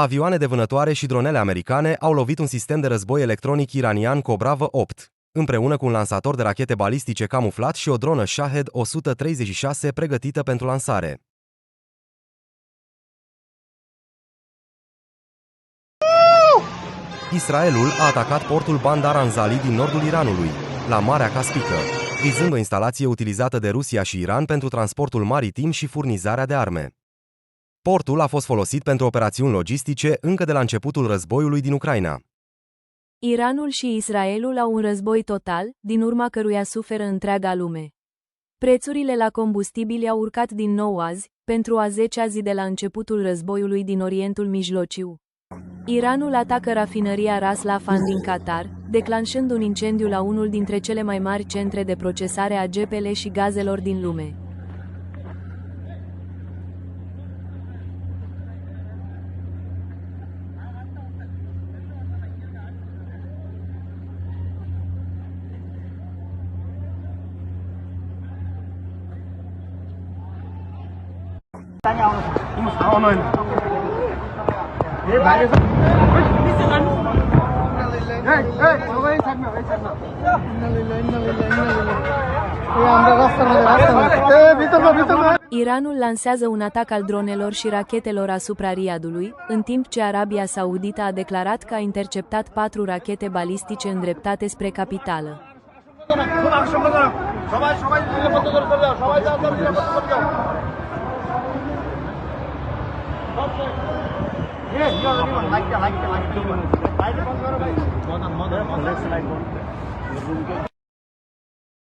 Avioane de vânătoare și dronele americane au lovit un sistem de război electronic iranian Cobra V8, împreună cu un lansator de rachete balistice camuflat și o dronă Shahed-136 pregătită pentru lansare. Israelul a atacat portul Bandar Anzali din nordul Iranului, la Marea Caspică, vizând o instalație utilizată de Rusia și Iran pentru transportul maritim și furnizarea de arme. Portul a fost folosit pentru operațiuni logistice încă de la începutul războiului din Ucraina. Iranul și Israelul au un război total, din urma căruia suferă întreaga lume. Prețurile la combustibili au urcat din nou azi, pentru a 10-a zi de la începutul războiului din Orientul Mijlociu. Iranul atacă rafinăria Ras Laffan din Qatar, declanșând un incendiu la unul dintre cele mai mari centre de procesare a GPL și gazelor din lume. Iranul lansează un atac al dronelor și rachetelor asupra Riyadului, în timp ce Arabia Saudită a declarat că a interceptat 4 rachete balistice îndreptate spre capitală.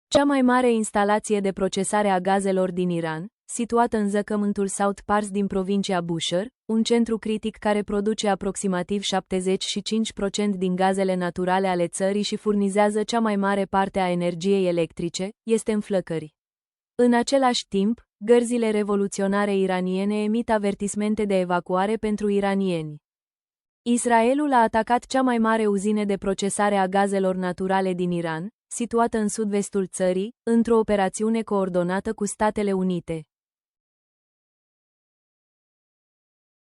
Cea mai mare instalație de procesare a gazelor din Iran, situată în zăcământul South Pars din provincia Bushehr, un centru critic care produce aproximativ 75% din gazele naturale ale țării și furnizează cea mai mare parte a energiei electrice, este în flăcări. În același timp, gărzile revoluționare iraniene emit avertismente de evacuare pentru iranieni. Israelul a atacat cea mai mare uzină de procesare a gazelor naturale din Iran, situată în sud-vestul țării, într-o operațiune coordonată cu Statele Unite.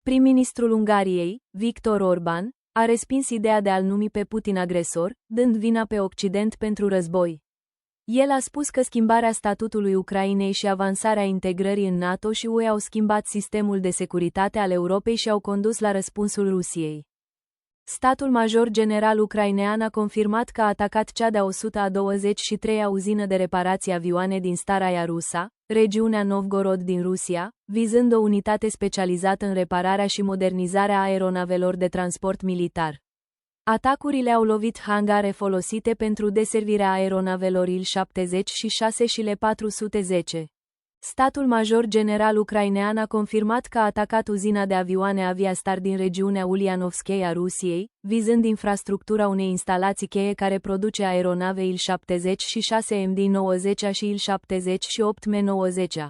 Prim-ministrul Ungariei, Viktor Orban, a respins ideea de a-l numi pe Putin agresor, dând vina pe Occident pentru război. El a spus că schimbarea statutului Ucrainei și avansarea integrării în NATO și UE au schimbat sistemul de securitate al Europei și au condus la răspunsul Rusiei. Statul major general ucrainean a confirmat că a atacat cea de-a 123-a uzină de reparații avioane din Staraia Rusa, regiunea Novgorod din Rusia, vizând o unitate specializată în repararea și modernizarea aeronavelor de transport militar. Atacurile au lovit hangare folosite pentru deservirea aeronavelor Il-76 și Il-410. Statul major general ucrainean a confirmat că a atacat uzina de avioane Aviastar din regiunea Ulianovskei a Rusiei, vizând infrastructura unei instalații cheie care produce aeronave Il-76 MD-90 și Il-78 M-90.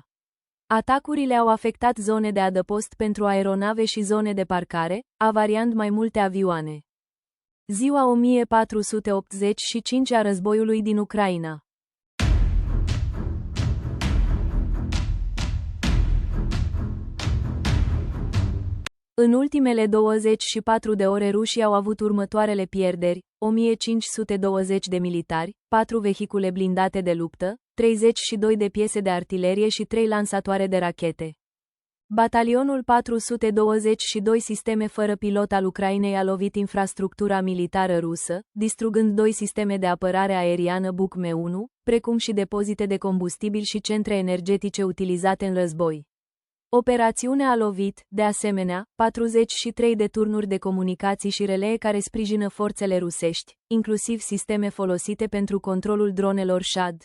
Atacurile au afectat zone de adăpost pentru aeronave și zone de parcare, avariand mai multe avioane. Ziua 1485 a războiului din Ucraina. În ultimele 24 de ore rușii au avut următoarele pierderi: 1520 de militari, 4 vehicule blindate de luptă, 32 de piese de artilerie și 3 lansatoare de rachete. Batalionul 422 sisteme fără pilot al Ucrainei a lovit infrastructura militară rusă, distrugând 2 sisteme de apărare aeriană Buk-Me-1, precum și depozite de combustibil și centre energetice utilizate în război. Operațiunea a lovit, de asemenea, 43 de turnuri de comunicații și relee care sprijină forțele rusești, inclusiv sisteme folosite pentru controlul dronelor Shahd.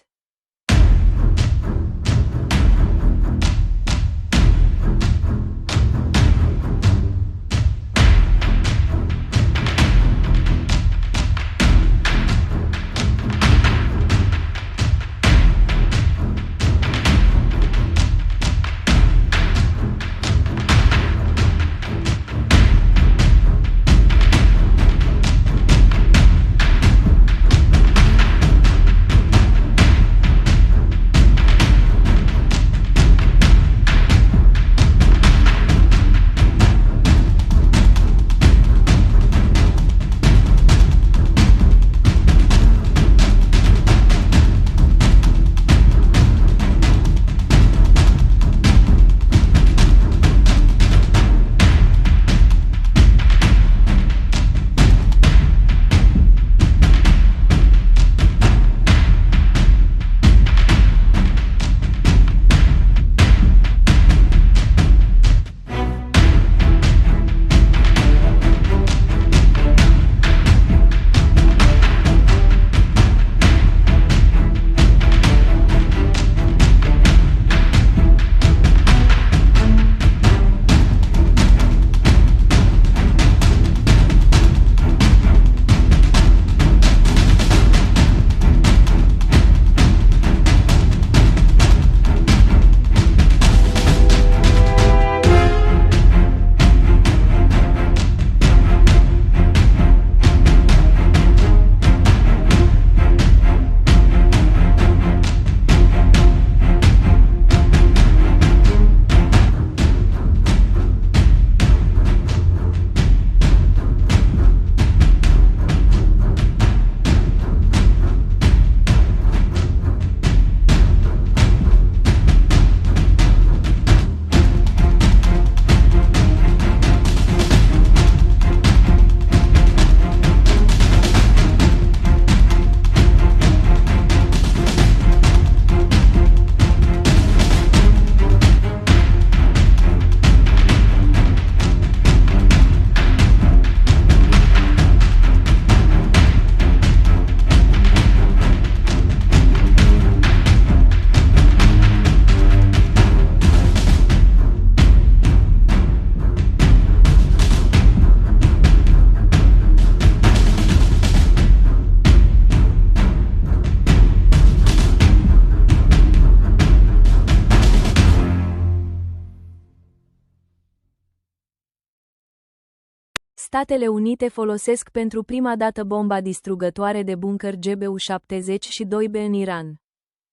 Statele Unite folosesc pentru prima dată bomba distrugătoare de bunker GBU-72B în Iran.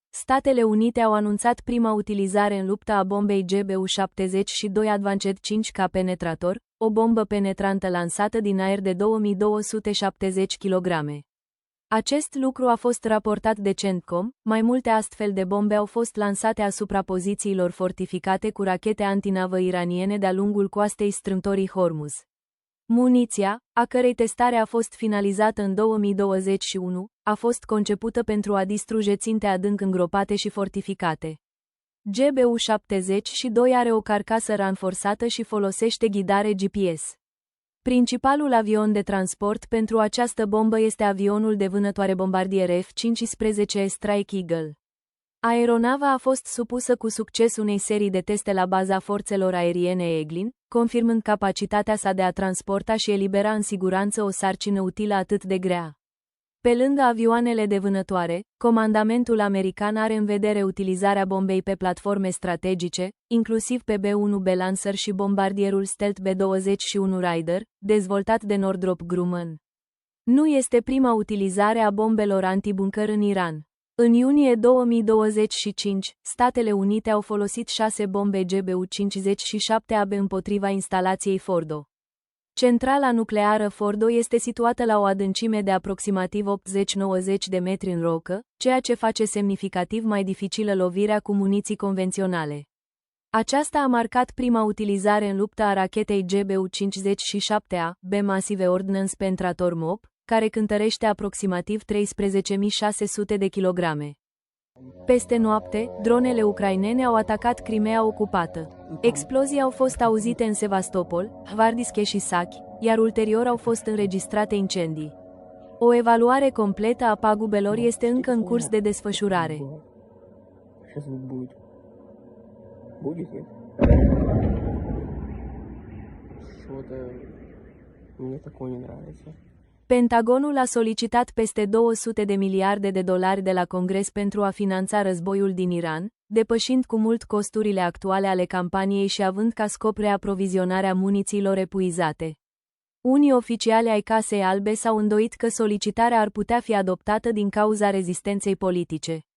Statele Unite au anunțat prima utilizare în luptă a bombei GBU-72 Advanced 5 ca penetrator, o bombă penetrantă lansată din aer de 2270 kg. Acest lucru a fost raportat de CENTCOM. Mai multe astfel de bombe au fost lansate asupra pozițiilor fortificate cu rachete antinavă iraniene de-a lungul coastei strâmtorii Hormuz. Muniția, a cărei testare a fost finalizată în 2021, a fost concepută pentru a distruge ținte adânc îngropate și fortificate. GBU-72 are o carcasă ranforsată și folosește ghidare GPS. Principalul avion de transport pentru această bombă este avionul de vânătoare bombardier F-15 Strike Eagle. Aeronava a fost supusă cu succes unei serii de teste la baza forțelor aeriene Eglin, confirmând capacitatea sa de a transporta și elibera în siguranță o sarcină utilă atât de grea. Pe lângă avioanele de vânătoare, comandamentul american are în vedere utilizarea bombei pe platforme strategice, inclusiv pe B-1B Lancer și bombardierul stealth B-21 Raider, dezvoltat de Northrop Grumman. Nu este prima utilizare a bombelor antibunker în Iran. În iunie 2025, Statele Unite au folosit 6 bombe GBU-57AB împotriva instalației Fordo. Centrala nucleară Fordo este situată la o adâncime de aproximativ 80-90 de metri în rocă, ceea ce face semnificativ mai dificilă lovirea cu muniții convenționale. Aceasta a marcat prima utilizare în luptă a rachetei GBU-57A, B Massive Ordnance Penetrator MOP, care cântărește aproximativ 13.600 de kilograme. Peste noapte, dronele ucrainene au atacat Crimea ocupată. Explozii au fost auzite în Sevastopol, Hvardiske și Saki, iar ulterior au fost înregistrate incendii. O evaluare completă a pagubelor este încă în curs de desfășurare. Pentagonul a solicitat peste 200 de miliarde de dolari de la Congres pentru a finanța războiul din Iran, depășind cu mult costurile actuale ale campaniei și având ca scop reaprovizionarea munițiilor epuizate. Unii oficiali ai Casei Albe s-au îndoit că solicitarea ar putea fi adoptată din cauza rezistenței politice.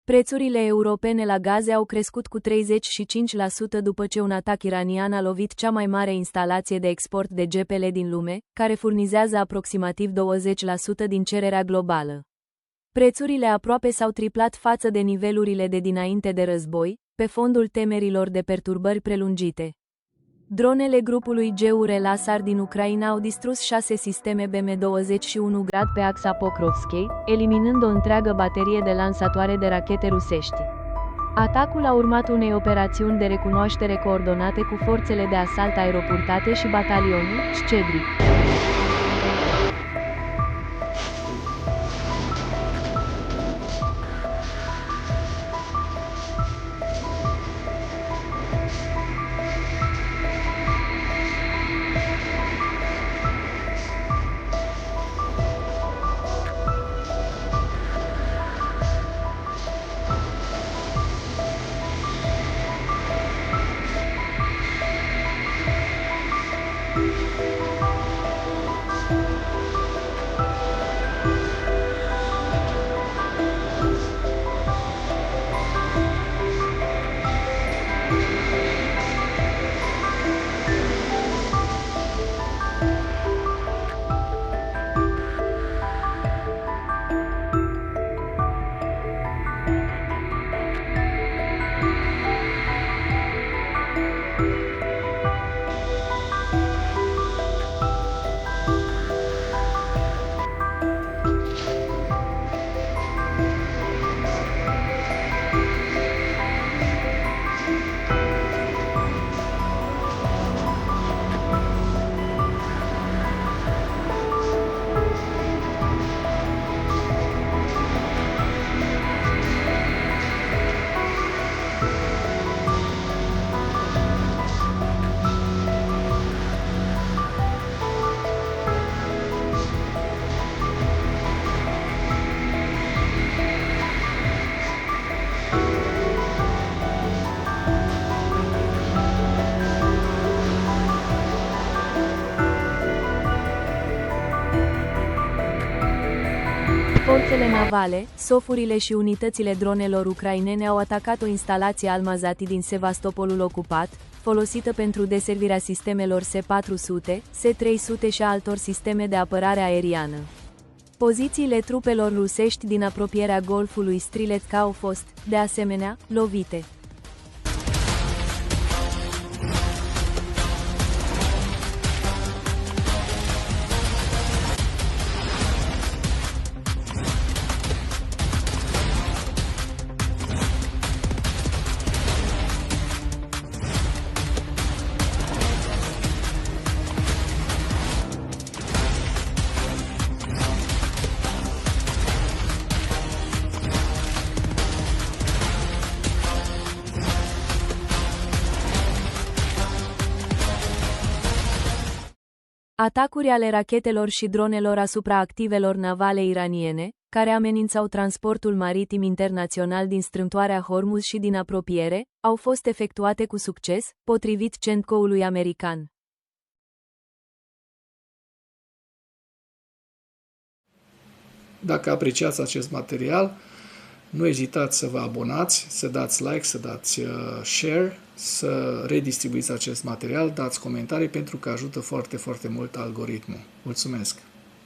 Prețurile europene la gaze au crescut cu 35% după ce un atac iranian a lovit cea mai mare instalație de export de GPL din lume, care furnizează aproximativ 20% din cererea globală. Prețurile aproape s-au triplat față de nivelurile de dinainte de război, pe fondul temerilor de perturbări prelungite. Dronele grupului GUR-LASAR din Ucraina au distrus 6 sisteme BM-21 Grad pe axa Pokrovskei, eliminând o întreagă baterie de lansatoare de rachete rusești. Atacul a urmat unei operațiuni de recunoaștere coordonate cu forțele de asalt aeroportate și batalionul Scedric. Forțele navale, sofurile și unitățile dronelor ucrainene au atacat o instalație Almaty din Sevastopolul ocupat, folosită pentru deservirea sistemelor S-400, S-300 și altor sisteme de apărare aeriană. Pozițiile trupelor rusești din apropierea golfului Striletska au fost, de asemenea, lovite. Atacuri ale rachetelor și dronelor asupra activelor navale iraniene, care amenințau transportul maritim internațional din strâmtoarea Hormuz și din apropiere, au fost efectuate cu succes, potrivit CENTCO-ului american. Dacă apreciați acest material, nu ezitați să vă abonați, să dați like, să dați share, să redistribuiți acest material, dați comentarii pentru că ajută foarte, foarte mult algoritmul. Mulțumesc!